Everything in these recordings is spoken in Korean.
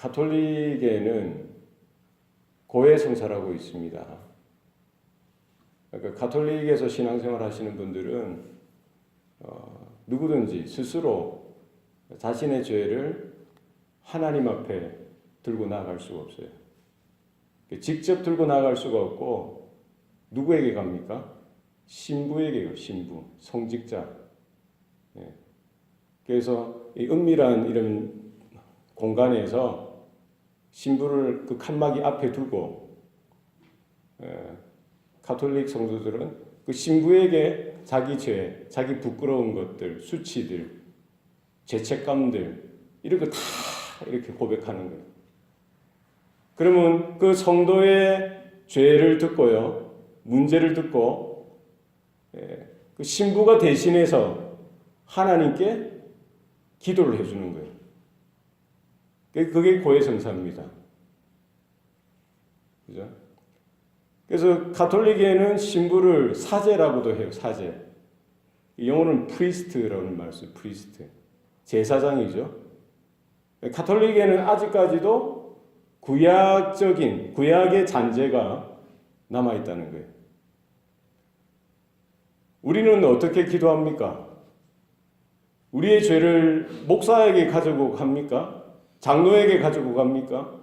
가톨릭에는 고해성사라고 있습니다. 그러니까 가톨릭에서 신앙생활 하시는 분들은 누구든지 스스로 자신의 죄를 하나님 앞에 들고 나아갈 수가 없어요. 직접 들고 나아갈 수가 없고 누구에게 갑니까? 신부에게 가요. 신부, 성직자. 그래서 이 은밀한 이런 공간에서 신부를 그 칸막이 앞에 두고 가톨릭 성도들은 그 신부에게 자기 죄, 자기 부끄러운 것들, 수치들, 죄책감들 이런 거 다 이렇게 고백하는 거예요. 그러면 그 성도의 죄를 듣고요, 문제를 듣고 그 신부가 대신해서 하나님께 기도를 해주는 거예요. 그게 고해성사입니다. 그죠? 그래서 가톨릭에는 신부를 사제라고도 해요. 사제. 영어로는 프리스트라는 말 써요. 프리스트. 제사장이죠. 가톨릭에는 아직까지도 구약의 잔재가 남아있다는 거예요. 우리는 어떻게 기도합니까? 우리의 죄를 목사에게 가지고 갑니까? 장로에게 가지고 갑니까?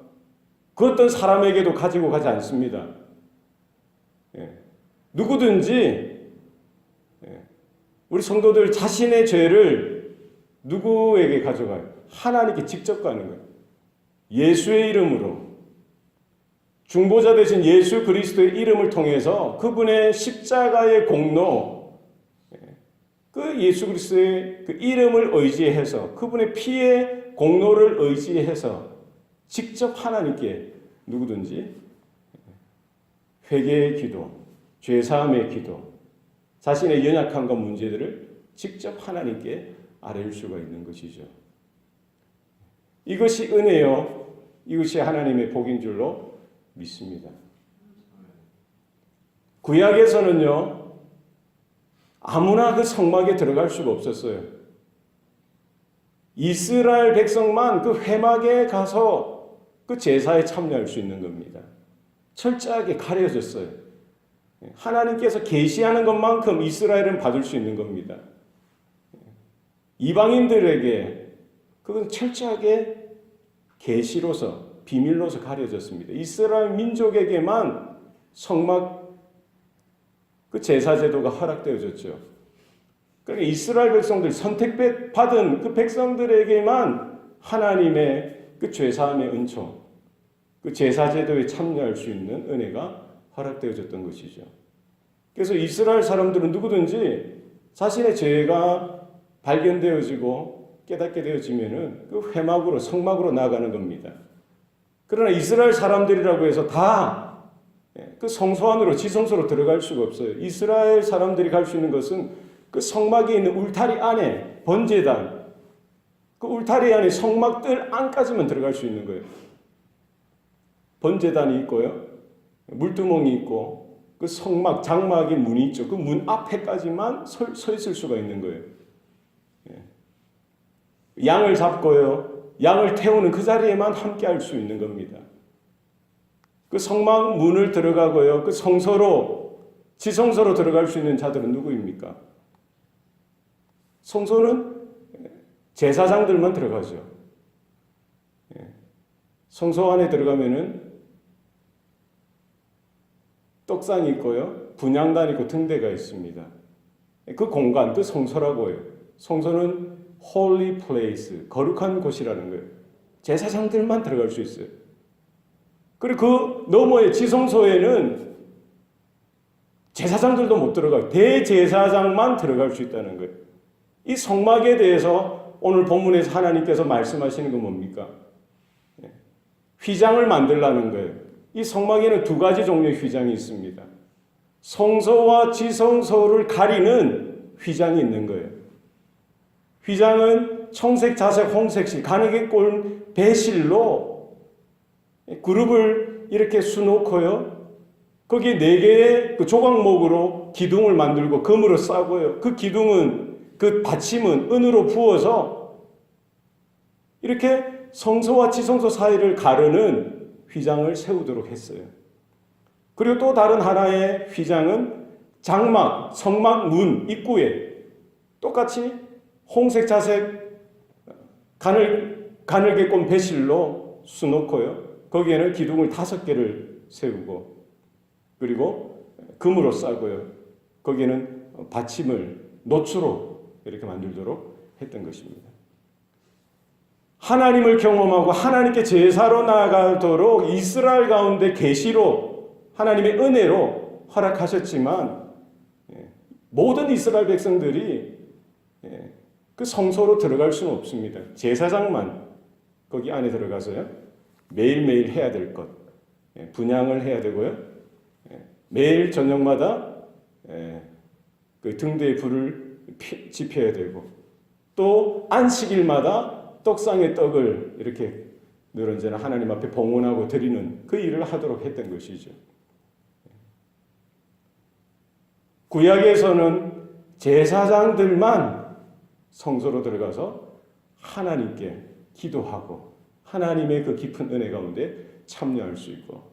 그 어떤 사람에게도 가지고 가지 않습니다. 누구든지 우리 성도들 자신의 죄를 누구에게 가져가요? 하나님께 직접 가는 거예요. 예수의 이름으로, 중보자 되신 예수 그리스도의 이름을 통해서 그분의 십자가의 공로, 그 예수 그리스도의 그 이름을 의지해서 그분의 피의 공로를 의지해서 직접 하나님께 누구든지 회개의 기도, 죄사함의 기도, 자신의 연약함과 문제들을 직접 하나님께 아뢰일 수가 있는 것이죠. 이것이 은혜요, 이것이 하나님의 복인 줄로 믿습니다. 구약에서는요, 아무나 그 성막에 들어갈 수가 없었어요. 이스라엘 백성만 그 회막에 가서 그 제사에 참여할 수 있는 겁니다. 철저하게 가려졌어요. 하나님께서 계시하는 것만큼 이스라엘은 받을 수 있는 겁니다. 이방인들에게 그건 철저하게 계시로서, 비밀로서 가려졌습니다. 이스라엘 민족에게만 성막 그 제사 제도가 허락되어졌죠. 그러니까 이스라엘 백성들, 선택받은 그 백성들에게만 하나님의 그 죄사함의 은총, 그 제사 제도에 참여할 수 있는 은혜가 허락되어졌던 것이죠. 그래서 이스라엘 사람들은 누구든지 자신의 죄가 발견되어지고 깨닫게 되어지면은 그 회막으로, 성막으로 나아가는 겁니다. 그러나 이스라엘 사람들이라고 해서 다 그 성소 안으로, 지성소로 들어갈 수가 없어요. 이스라엘 사람들이 갈 수 있는 것은 그 성막에 있는 울타리 안에, 번제단, 그 울타리 안에 성막들 안까지만 들어갈 수 있는 거예요. 번제단이 있고요, 물두멍이 있고, 그 성막, 장막의 문이 있죠. 그 문 앞에까지만 서 있을 수가 있는 거예요. 양을 잡고요, 양을 태우는 그 자리에만 함께 할 수 있는 겁니다. 그 성막 문을 들어가고요, 그 성소로, 지성소로 들어갈 수 있는 자들은 누구입니까? 성소는 제사장들만 들어가죠. 성소 안에 들어가면은 떡상이 있고요, 분향단이 있고 등대가 있습니다. 그 공간, 그 성소라고 해요. 성소는 holy place, 거룩한 곳이라는 거예요. 제사장들만 들어갈 수 있어요. 그리고 그 너머의 지성소에는 제사장들도 못 들어가요. 대제사장만 들어갈 수 있다는 거예요. 이 성막에 대해서 오늘 본문에서 하나님께서 말씀하시는 건 뭡니까? 휘장을 만들라는 거예요. 이 성막에는 두 가지 종류의 휘장이 있습니다. 성소와 지성소를 가리는 휘장이 있는 거예요. 휘장은 청색, 자색, 홍색실, 가늘게 꼴 배실로 그룹을 이렇게 수놓고요, 거기에 4개의 그 조각목으로 기둥을 만들고 금으로 싸고요, 그 기둥은, 그 받침은 은으로 부어서 이렇게 성소와 지성소 사이를 가르는 휘장을 세우도록 했어요. 그리고 또 다른 하나의 휘장은 장막, 성막 문 입구에 똑같이 홍색, 자색, 가늘게 꼰 배실로 수놓고요. 거기에는 기둥을 5개를 세우고 그리고 금으로 싸고요. 거기에는 받침을 노추로 이렇게 만들도록 했던 것입니다. 하나님을 경험하고 하나님께 제사로 나아가도록 이스라엘 가운데 계시로 하나님의 은혜로 허락하셨지만 모든 이스라엘 백성들이 그 성소로 들어갈 수는 없습니다. 제사장만 거기 안에 들어가서요. 매일매일 해야 될 것, 분향을 해야 되고요. 매일 저녁마다 그 등대에 불을 지펴야 되고 또 안식일마다 떡상의 떡을 이렇게 늘 언제나 하나님 앞에 봉헌하고 드리는 그 일을 하도록 했던 것이죠. 구약에서는 제사장들만 성소로 들어가서 하나님께 기도하고 하나님의 그 깊은 은혜 가운데 참여할 수 있고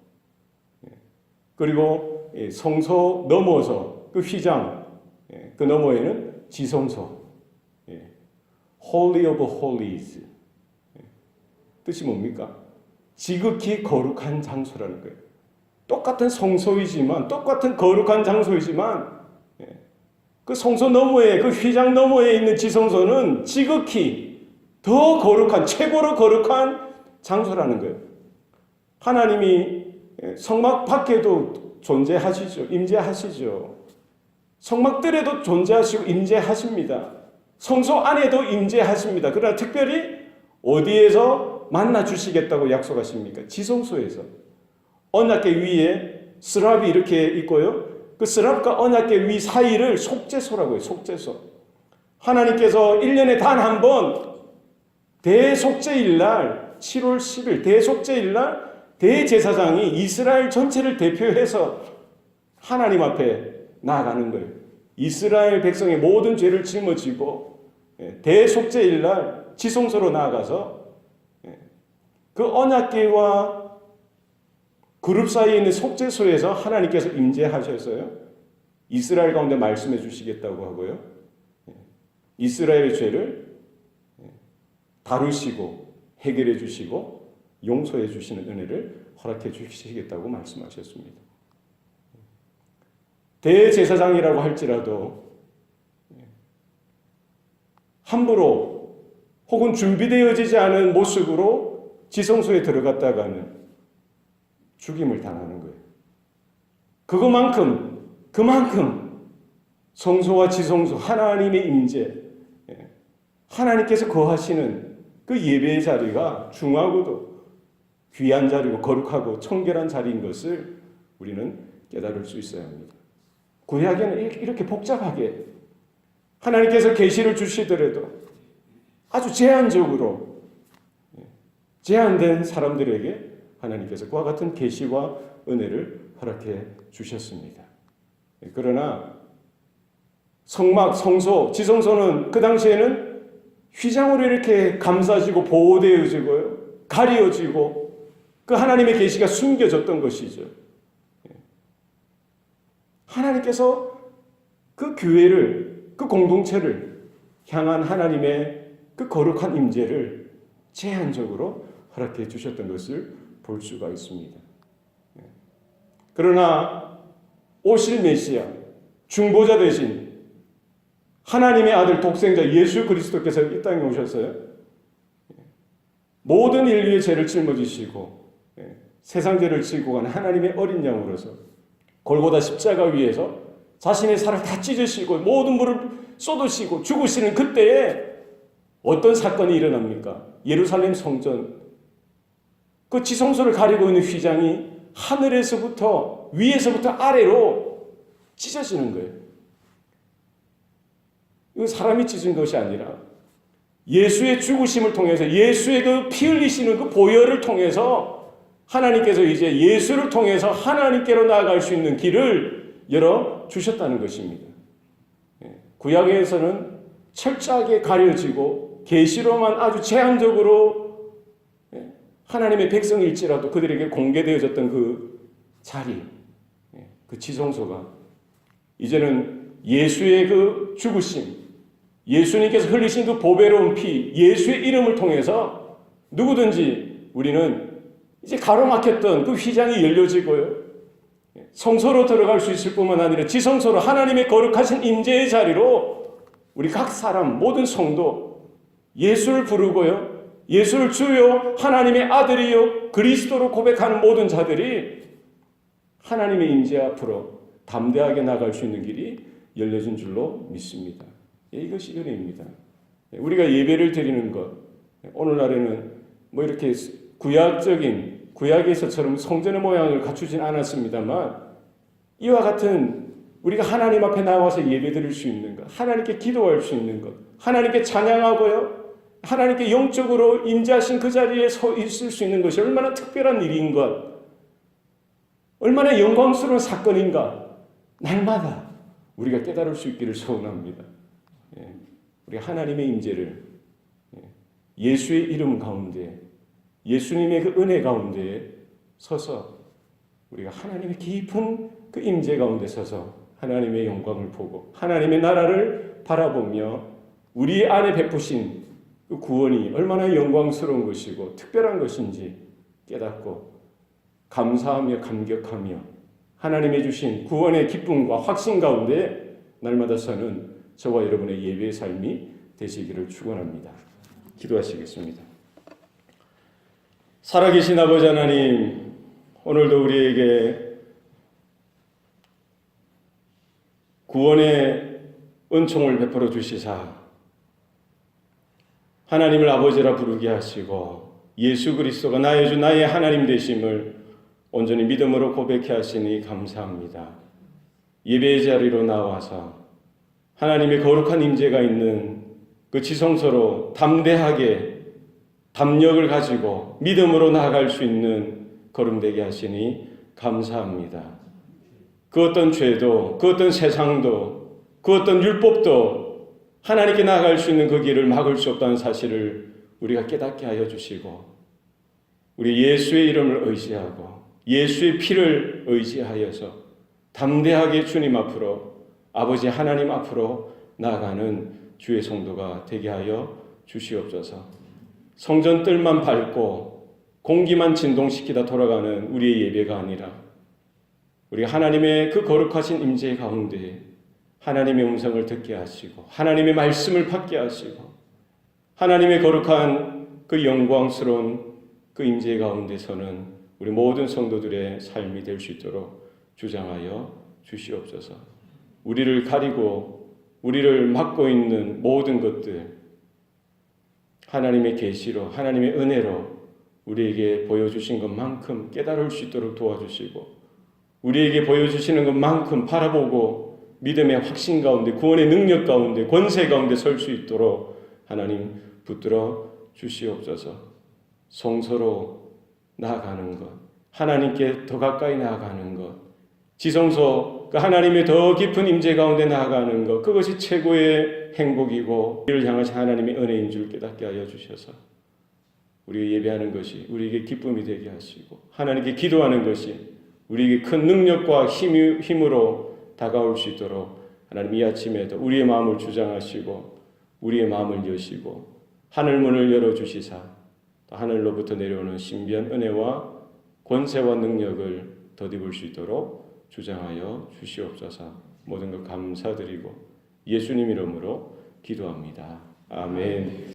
그리고 성소 넘어서 그 휘장 그 너머에는 지성소 Holy of Holies 뜻이 뭡니까? 지극히 거룩한 장소라는 거예요. 똑같은 성소이지만 똑같은 거룩한 장소이지만 그 성소 너머에 그 휘장 너머에 있는 지성소는 지극히 더 거룩한 최고로 거룩한 장소라는 거예요. 하나님이 성막 밖에도 존재하시죠. 임재하시죠. 성막들에도 존재하시고 임재하십니다. 성소 안에도 임재하십니다. 그러나 특별히 어디에서 만나 주시겠다고 약속하십니까? 지성소에서. 언약궤 위에 스랍이 이렇게 있고요. 그 스랍과 언약궤 위 사이를 속죄소라고 해요. 속죄소. 하나님께서 1년에 단 한 번 대속죄일 날 7월 10일 대속죄일 날 대제사장이 이스라엘 전체를 대표해서 하나님 앞에 나아가는 거예요. 이스라엘 백성의 모든 죄를 짊어지고 대속죄일 날 지성소로 나아가서 그 언약궤와 그룹 사이에 있는 속죄소에서 하나님께서 임재하셔서요. 이스라엘 가운데 말씀해 주시겠다고 하고요. 이스라엘의 죄를 다루시고 해결해 주시고 용서해 주시는 은혜를 허락해 주시겠다고 말씀하셨습니다. 대제사장이라고 할지라도 함부로 혹은 준비되어지지 않은 모습으로 지성소에 들어갔다가는 죽임을 당하는 거예요. 그만큼 성소와 지성소 하나님의 임재, 하나님께서 거하시는 그 예배의 자리가 중하고도 귀한 자리고 거룩하고 청결한 자리인 것을 우리는 깨달을 수 있어야 합니다. 구약에는 이렇게 복잡하게 하나님께서 계시를 주시더라도 아주 제한적으로 제한된 사람들에게 하나님께서 그와 같은 계시와 은혜를 허락해 주셨습니다. 그러나 성막, 성소, 지성소는 그 당시에는 휘장으로 이렇게 감싸지고 보호되어지고요. 가려지고 그 하나님의 계시가 숨겨졌던 것이죠. 하나님께서 그 교회를, 그 공동체를 향한 하나님의 그 거룩한 임재를 제한적으로 허락해 주셨던 것을 볼 수가 있습니다. 그러나 오실 메시아, 중보자 대신 하나님의 아들 독생자 예수 그리스도께서 이 땅에 오셨어요. 모든 인류의 죄를 짊어지시고 세상 죄를 지고 간 하나님의 어린 양으로서 골고다 십자가 위에서 자신의 살을 다 찢으시고 모든 물을 쏟으시고 죽으시는 그때에 어떤 사건이 일어납니까? 예루살렘 성전 그 지성소를 가리고 있는 휘장이 하늘에서부터 위에서부터 아래로 찢어지는 거예요. 이건 사람이 찢은 것이 아니라 예수의 죽으심을 통해서 예수의 그 피 흘리시는 그 보혈을 통해서 하나님께서 이제 예수를 통해서 하나님께로 나아갈 수 있는 길을 열어 주셨다는 것입니다. 구약에서는 철저하게 가려지고 계시로만 아주 제한적으로 하나님의 백성일지라도 그들에게 공개되어졌던 그 자리, 그 지성소가 이제는 예수의 그 죽으심, 예수님께서 흘리신 그 보배로운 피, 예수의 이름을 통해서 누구든지 우리는 이제 가로막혔던 그 휘장이 열려지고요. 성소로 들어갈 수 있을 뿐만 아니라 지성소로 하나님의 거룩하신 임재의 자리로 우리 각 사람, 모든 성도 예수를 부르고요. 예수를 주요 하나님의 아들이요 그리스도로 고백하는 모든 자들이 하나님의 임재 앞으로 담대하게 나갈 수 있는 길이 열려진 줄로 믿습니다. 이것이 은혜입니다. 우리가 예배를 드리는 것, 오늘날에는 뭐 이렇게 구약에서처럼 성전의 모양을 갖추진 않았습니다만 이와 같은 우리가 하나님 앞에 나와서 예배 드릴 수 있는 것, 하나님께 기도할 수 있는 것, 하나님께 찬양하고요, 하나님께 영적으로 임재하신 그 자리에 서 있을 수 있는 것이 얼마나 특별한 일인 것, 얼마나 영광스러운 사건인가, 날마다 우리가 깨달을 수 있기를 소원합니다. 우리 하나님의 임재를 예수의 이름 가운데, 예수님의 그 은혜 가운데 서서 우리가 하나님의 깊은 그 임재 가운데 서서 하나님의 영광을 보고 하나님의 나라를 바라보며 우리 안에 베푸신 그 구원이 얼마나 영광스러운 것이고 특별한 것인지 깨닫고 감사하며 감격하며 하나님의 주신 구원의 기쁨과 확신 가운데 날마다 서는 저와 여러분의 예배의 삶이 되시기를 축원합니다. 기도하시겠습니다. 살아계신 아버지 하나님, 오늘도 우리에게 구원의 은총을 베풀어 주시사 하나님을 아버지라 부르게 하시고 예수 그리스도가 나의 주 나의 하나님 되심을 온전히 믿음으로 고백해 하시니 감사합니다. 예배의 자리로 나와서 하나님의 거룩한 임재가 있는 그 지성소로 담대하게 담력을 가지고 믿음으로 나아갈 수 있는 걸음되게 하시니 감사합니다. 그 어떤 죄도, 그 어떤 세상도, 그 어떤 율법도 하나님께 나아갈 수 있는 그 길을 막을 수 없다는 사실을 우리가 깨닫게 하여 주시고 우리 예수의 이름을 의지하고 예수의 피를 의지하여서 담대하게 주님 앞으로 아버지 하나님 앞으로 나아가는 주의 성도가 되게 하여 주시옵소서. 성전 뜰만 밟고 공기만 진동시키다 돌아가는 우리의 예배가 아니라 우리 하나님의 그 거룩하신 임재 가운데 하나님의 음성을 듣게 하시고 하나님의 말씀을 받게 하시고 하나님의 거룩한 그 영광스러운 그 임재 가운데서는 우리 모든 성도들의 삶이 될 수 있도록 주장하여 주시옵소서. 우리를 가리고 우리를 막고 있는 모든 것들 하나님의 계시로 하나님의 은혜로 우리에게 보여주신 것만큼 깨달을 수 있도록 도와주시고 우리에게 보여주시는 것만큼 바라보고 믿음의 확신 가운데 구원의 능력 가운데 권세 가운데 설 수 있도록 하나님 붙들어 주시옵소서. 성소로 나아가는 것, 하나님께 더 가까이 나아가는 것, 지성소 하나님의 더 깊은 임재 가운데 나아가는 것, 그것이 최고의 행복이고 이를 향하신 하나님의 은혜인 줄 깨닫게 하여 주셔서 우리가 예배하는 것이 우리에게 기쁨이 되게 하시고 하나님께 기도하는 것이 우리에게 큰 능력과 힘으로 다가올 수 있도록 하나님 이 아침에도 우리의 마음을 주장하시고 우리의 마음을 여시고 하늘 문을 열어주시사 하늘로부터 내려오는 신비한 은혜와 권세와 능력을 덧입을 수 있도록 주장하여 주시옵소서. 모든 것 감사드리고 예수님 이름으로 기도합니다. 아멘.